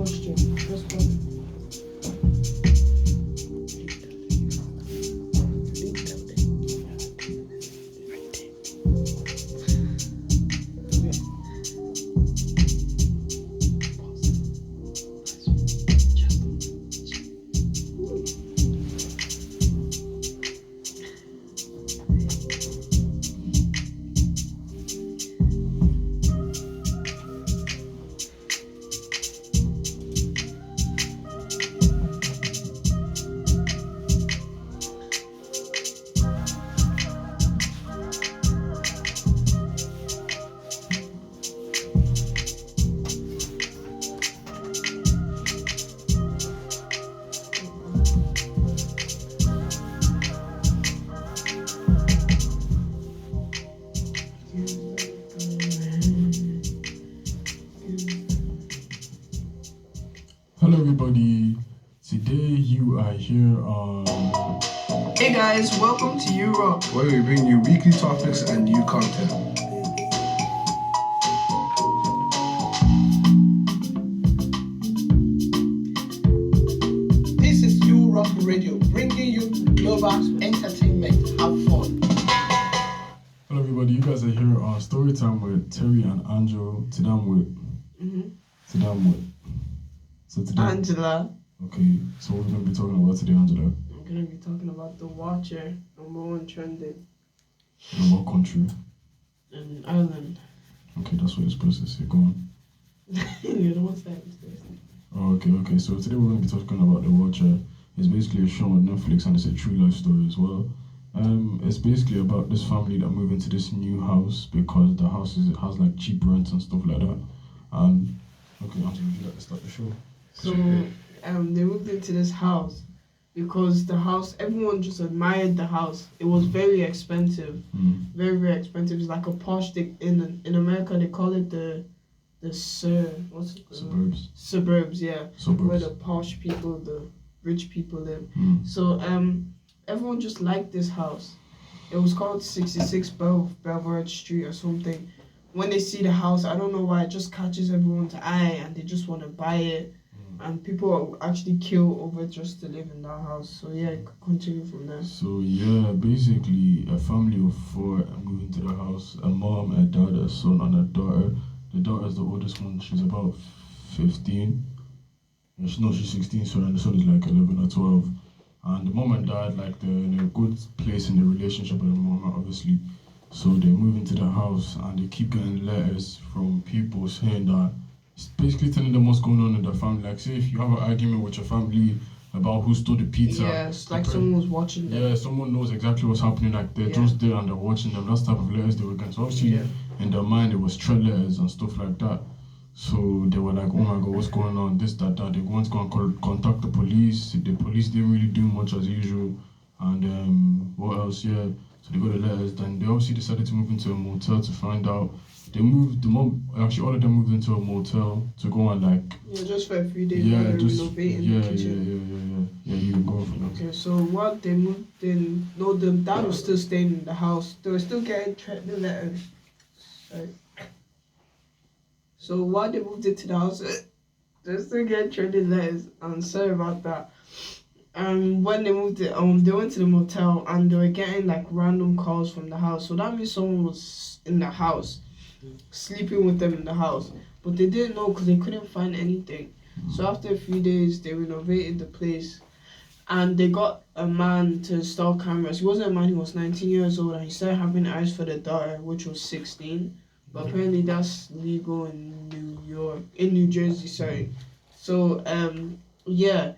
question. First one. Hello everybody, today you are here on... Hey guys, welcome to Europe, where we bring you weekly topics and new content. This is Europe Radio, bringing you global entertainment. Have fun. Hello everybody, you guys are here on Storytime with Terry and Angel. Today I'm with... So today... Angela. Okay, so what we're going to be talking about today, Angela? I'm going to be talking about The Watcher, #1 trending In what country? in Ireland. Okay, that's what you're supposed to say, go on. You don't say it. Oh, okay, so today we're going to be talking about The Watcher. It's basically a show on Netflix and it's a true life story as well. It's basically about this family that move into this new house because the house has like cheap rent and stuff like that. And okay, Angela, would you like to start the show? So, they moved into this house because the house, everyone just admired the house. It was very expensive, very, very expensive. It's like a posh thing. In America, they call it the Suburbs. Suburbs, yeah. Suburbs. Where the posh people, the rich people live. So, everyone just liked this house. It was called 66 Belvedere Street or something. When they see the house, I don't know why, it just catches everyone's eye and they just want to buy it. And people actually kill over just to live in that house. So yeah, it could continue from there. So yeah, basically a family of 4 moved into the house. A mom, a dad, a son, and a daughter. The daughter is the oldest one. She's about 15. She's 16. Sorry, and the son is like 11 or 12. And the mom and dad, like, they're in a good place in the relationship with the mom, obviously. So they move into the house and they keep getting letters from people saying that it's basically telling them what's going on in the family. Like, say if you have an argument with your family about who stole the pizza. Yeah, it's like someone was watching them. Yeah, someone knows exactly what's happening. Like, they're just there and they're watching them. That's the type of letters they were getting. So obviously, in their mind, it was threat letters and stuff like that. So they were like, oh my god, what's going on? This, that. They went to go and contact the police. The police didn't really do much as usual. And what else? Yeah. So they got the letters. Then they obviously decided to move into a motel to find out. They moved, all of them moved into a motel to go and like... Yeah, just for a few days. Yeah, while just... renovating the kitchen. Yeah, you can go for that. Okay, so what they moved in... No, the dad was still staying in the house. They were still getting threatening letters. Sorry. So while they moved into the house, they still getting threatening letters. I'm sorry about that. When they moved it, they went to the motel and they were getting like random calls from the house. So that means someone was in the house, sleeping with them in the house. But they didn't know because they couldn't find anything. So after a few days, they renovated the place and they got a man to install cameras. He wasn't a man, he was 19 years old and he started having eyes for the daughter, which was 16. But apparently that's legal in New Jersey, sorry. So, yeah.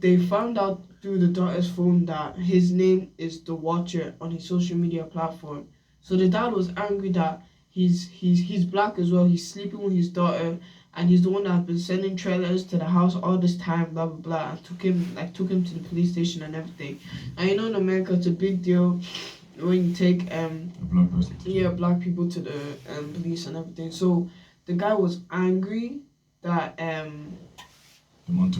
They found out through the daughter's phone that his name is The Watcher on his social media platform. So the dad was angry that he's black as well. He's sleeping with his daughter, and he's the one that has been sending trailers to the house all this time. Blah blah blah. And took him to the police station and everything. And you know, in America, it's a big deal when you take A black person. black people to the police and everything. So the guy was angry that The man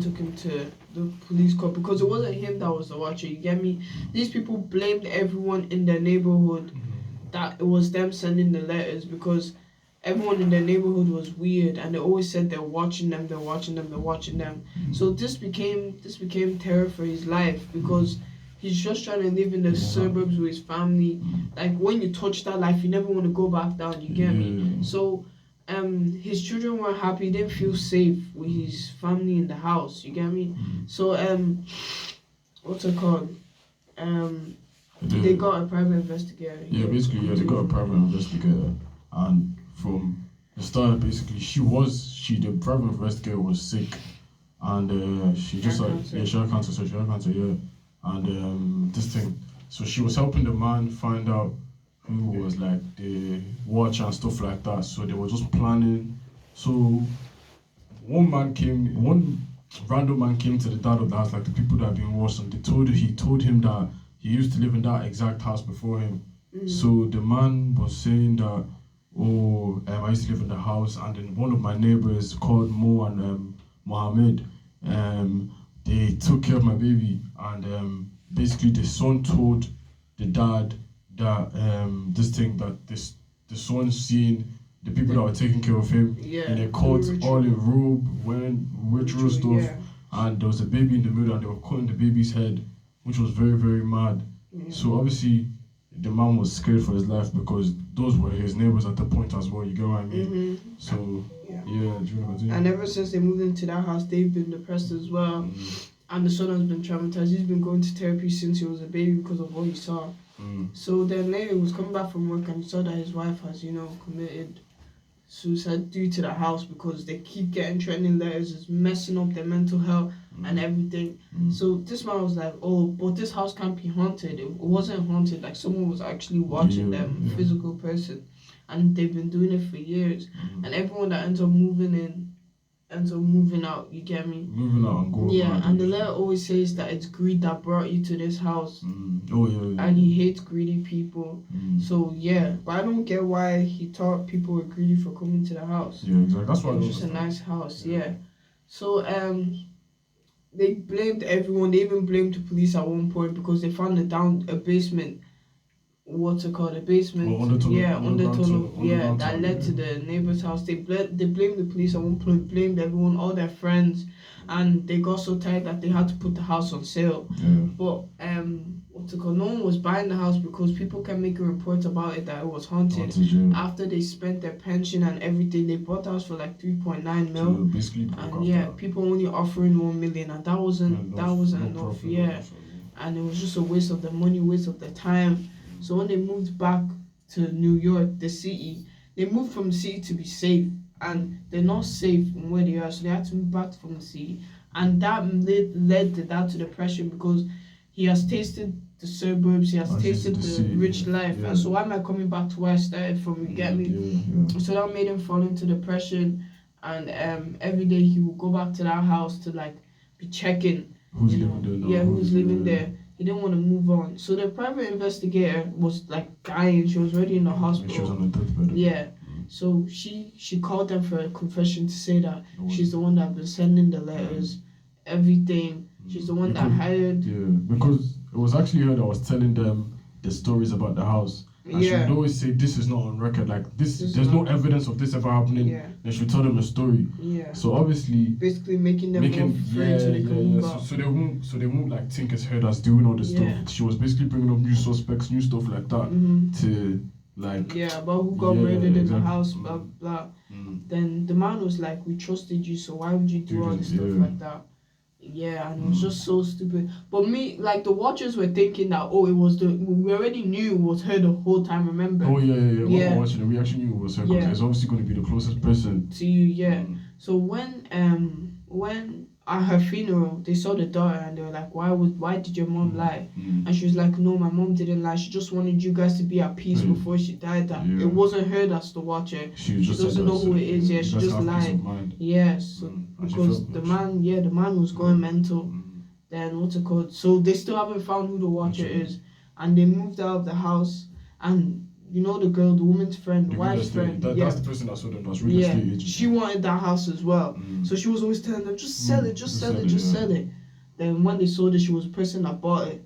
took him to the police court because it wasn't him that was the watcher, you get me? These people blamed everyone in their neighborhood that it was them sending the letters because everyone in the neighborhood was weird, and they always said they're watching them, they're watching them, they're watching them. So this became terror for his life because he's just trying to live in the suburbs with his family. Like when you touch that life, you never want to go back down. You get me? So his children weren't happy. He didn't feel safe with his family in the house. You get me? So what's it called? They got a private investigator. Yeah, basically, they got a private investigator, and from the start, basically, the private investigator was sick, and she just she had cancer, yeah, and this thing, so she was helping the man find out who was like the watcher and stuff like that. So they were just planning. So one random man came to the dad of the house, like the people that had been watching. He told him that he used to live in that exact house before him. So the man was saying that, I used to live in the house, and then one of my neighbors called Mo and Mohammed, they took care of my baby, and basically the son told the dad that the son seen the people that were taking care of him in a court, all in robe, wearing ritual stuff, and there was a baby in the middle, and they were cutting the baby's head, which was very, very mad. So obviously the man was scared for his life because those were his neighbors at the point as well, you get what I mean? So and ever since they moved into that house, they've been depressed as well. And the son has been traumatized. He's been going to therapy since he was a baby because of what he saw. So then later he was coming back from work and he saw that his wife has, committed suicide due to the house because they keep getting trending letters. It's messing up their mental health and everything. So this man was like, but this house can't be haunted. It wasn't haunted. Like someone was actually watching them, physical person. And they've been doing it for years. And everyone that ends up moving out, you get me? Moving out and going. Yeah, and the letter always says that it's greed that brought you to this house. Yeah. And he hates greedy people. So yeah, but I don't get why he thought people were greedy for coming to the house. Yeah, exactly. That's why it was just a nice house, yeah. So they blamed everyone. They even blamed the police at one point because they found a basement. What's it called? A basement. Undertunnel. That led to the neighbor's house. They blamed the police at one point, blamed everyone, all their friends, and they got so tired that they had to put the house on sale. But what's it called? No one was buying the house because people kept making reports about it that it was haunted. After they spent their pension and everything, they bought the house for like 3.9 mil. Basically, and people only offering 1 million, and that wasn't enough. And it was just a waste of the money, waste of the time. So when they moved back to New York, the city, they moved from the city to be safe, and they're not safe in where they are, so they had to move back from the city, and that led the dad to depression because he has tasted the suburbs, he has tasted the rich life, and so why am I coming back to where I started from? You get me? So that made him fall into depression, and every day he would go back to that house to like be checking who's living there. He didn't want to move on. So the private investigator was like dying. She was already in the hospital. She was on the deathbed. Yeah. So she called them for a confession to say that she's the one that been sending the letters, everything. She's the one that hired. Yeah, because it was actually her that was telling them the stories about the house. And she would always say, this is not on record, like there's no evidence of this ever happening. Then she would tell them a story. So obviously basically making them more afraid so they can move out. So they won't like think it's her that's doing all this stuff. She was basically bringing up new suspects, new stuff like that to like about who got murdered in the house, blah blah. Then the man was like, we trusted you, so why would you do all this stuff like that? And it was just so stupid. But me, like the watchers were thinking that it was we already knew it was her the whole time, remember? When we were watching it, we actually knew it was her because it's obviously going to be the closest person to you. So when at her funeral they saw the daughter and they were like, why did your mom lie? And she was like, no, my mom didn't lie, she just wanted you guys to be at peace before she died. That it wasn't her that's the watcher. She doesn't know who it is. She just lied. Because the man was going mental. Then what's it called? So they still haven't found who the watcher is, and they moved out of the house. And you know the girl, the woman's friend, the wife's friend. That's the person that sold them. That's real estate agent. She wanted that house as well. So she was always telling them, just sell it, just sell it, just sell it. Then when they sold it, she was the person that bought it.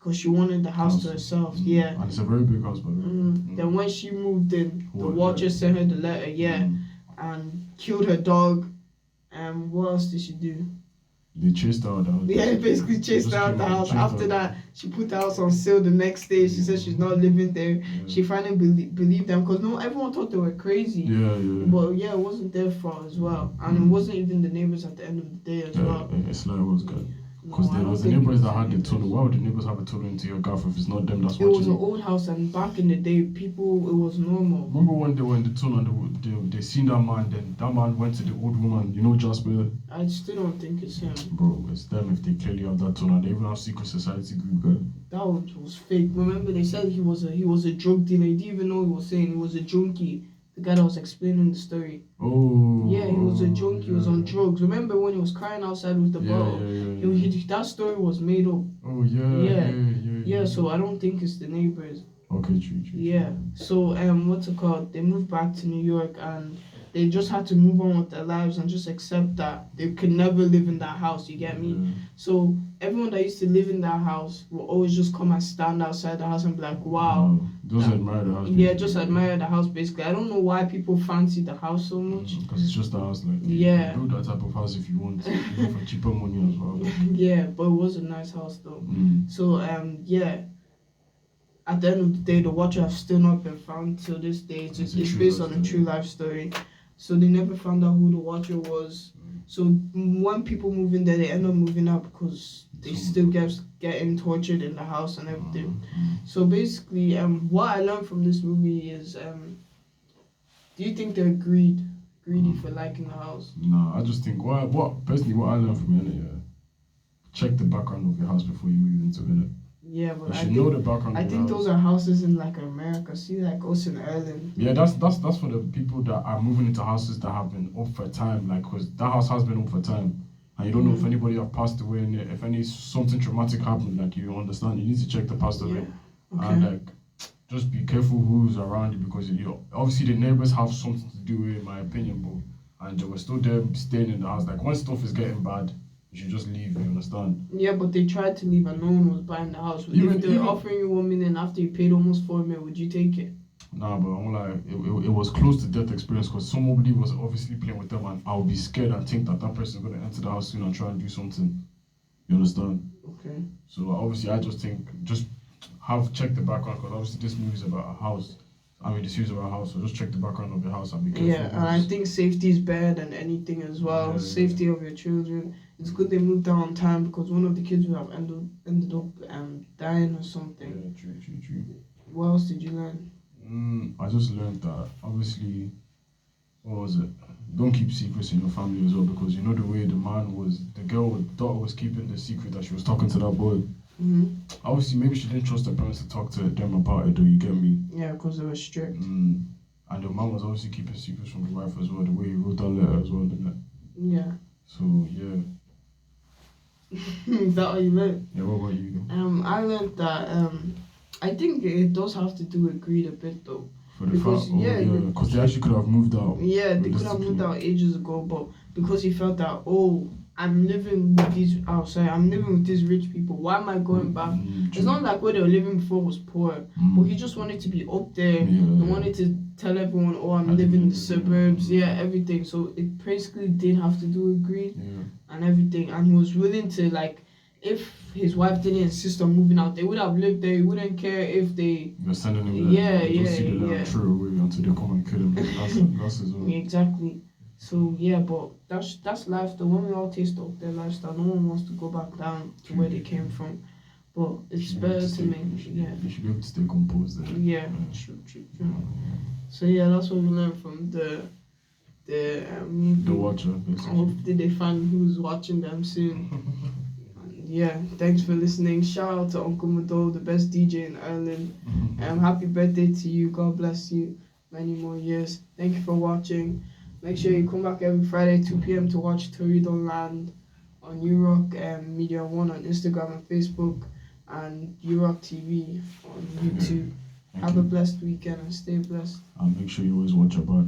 because she wanted the house to herself. Yeah. And it's a very big house, by the way. Then when she moved in, the What, Watcher sent her the letter. Yeah. Mm. And killed her dog. And what else did she do? They chased her out the house. Yeah, basically chased her out the house. After that, she put the house on sale the next day. She said she's not living there. Yeah. She finally believed them because everyone thought they were crazy. Yeah, yeah. But yeah, it wasn't their fault as well. And it wasn't even the neighbors at the end of the day as well. It's like it was good. Because No, I there don't was the think neighbors it that was had the tunnel. Why would the neighbors have a tunnel into your gaff if it's not them that's It was watching an old house, and back in the day, people, it was normal. Remember when they were in the tunnel and they seen that man, then that man went to the old woman, you know Jasper? I still don't think it's him. Bro, it's them if they clearly have that tunnel. They even have secret society group, guy. That was fake. Remember, they said he was a drug dealer. He didn't even know what he was saying. He was a junkie. The guy that was explaining the story. Oh. Yeah, he was a junkie. He was on drugs. Remember when he was crying outside with the bottle? That story was made up. Oh, yeah. Yeah, so I don't think it's the neighbors. Okay, true. Yeah. So what's it called? They moved back to New York and they just had to move on with their lives and just accept that they could never live in that house. You get me? Yeah. So everyone that used to live in that house will always just come and stand outside the house and be like, "Wow." Just admire the house. Yeah, just admire the house. Basically, I don't know why people fancy the house so much. Because it's just a house, like Yeah. you build that type of house if you want, even for cheaper money as well. Yeah, but it was a nice house though. So yeah. At the end of the day, the Watcher have still not been found till this day. It's based on a true life story. So they never found out who the Watcher was. So when people move in there, they end up moving out because they still getting tortured in the house and everything. So basically, what I learned from this movie is, do you think they're greedy for liking the house? No, I just think personally what I learned from it, check the background of your house before you move into it. Yeah, but You should know the background. I think those are houses in like America. See, like us in Ireland. Yeah, that's for the people that are moving into houses that have been up for time, like, cause that house has been up for time, and you don't know if anybody have passed away in it. If something traumatic happened, like, you understand, you need to check the past of it, and like, just be careful who's around you because obviously the neighbors have something to do with it, in my opinion, bro. And they were still there staying in the house. Like, when stuff is getting bad, you should just leave, you understand? Yeah, but they tried to leave and no one was buying the house. If they're offering you 1 million after you paid almost 4 million, would you take it? Nah, but I'm like, it was close to death experience because somebody was obviously playing with them, and I'll be scared and think that person is going to enter the house soon and try and do something. You understand? Okay. So obviously I just think, check the background because obviously this movie is about a house. The series about a house, so just check the background of your house and be careful. Yeah, and I think safety is better than anything as well. Safety of your children. It's good they moved out on time because one of the kids would have ended up dying or something. Yeah, true. What else did you learn? I just learned that obviously, what was it? Don't keep secrets in your family as well because you know the way the daughter was keeping the secret that she was talking to that boy. Obviously, maybe she didn't trust her parents to talk to them about it. Do you get me? Yeah, because they were strict. And the mom was obviously keeping secrets from the wife as well. The way he wrote that letter as well, didn't it? Yeah. So yeah. Is that what you learned? Yeah. What about you? I learned that I think it does have to do with greed a bit though. For the because they actually could have moved out. Yeah, they could have moved out ages ago, but because he felt that I'm living with these rich people. Why am I going back? It's not like where they were living before was poor, but he just wanted to be up there. He wanted to tell everyone, I'm living in the suburbs. Yeah, everything. So it basically did have to do with greed and everything. And he was willing to, like, if his wife didn't insist on moving out, they would have lived there. He wouldn't care if they. You're sending him there. Yeah. True away until they come and kill him. That's his own. Exactly. So yeah, but that's life though. When we all taste of their lifestyle, no one wants to go back down to where they came from. But it's better to make You should be able to stay composed there. Yeah, true. So yeah, that's what we learned from the Watcher, basically. Hopefully they find who's watching them soon. Yeah, thanks for listening. Shout out to Uncle Mado, the best DJ in Ireland. Happy birthday to you. God bless you. Many more years. Thank you for watching. Make sure you come back every Friday, 2 p.m. to watch Torrido Land on URock Media 1 on Instagram and Facebook, and URock TV on YouTube. Have a blessed weekend and stay blessed. And make sure you always watch your back.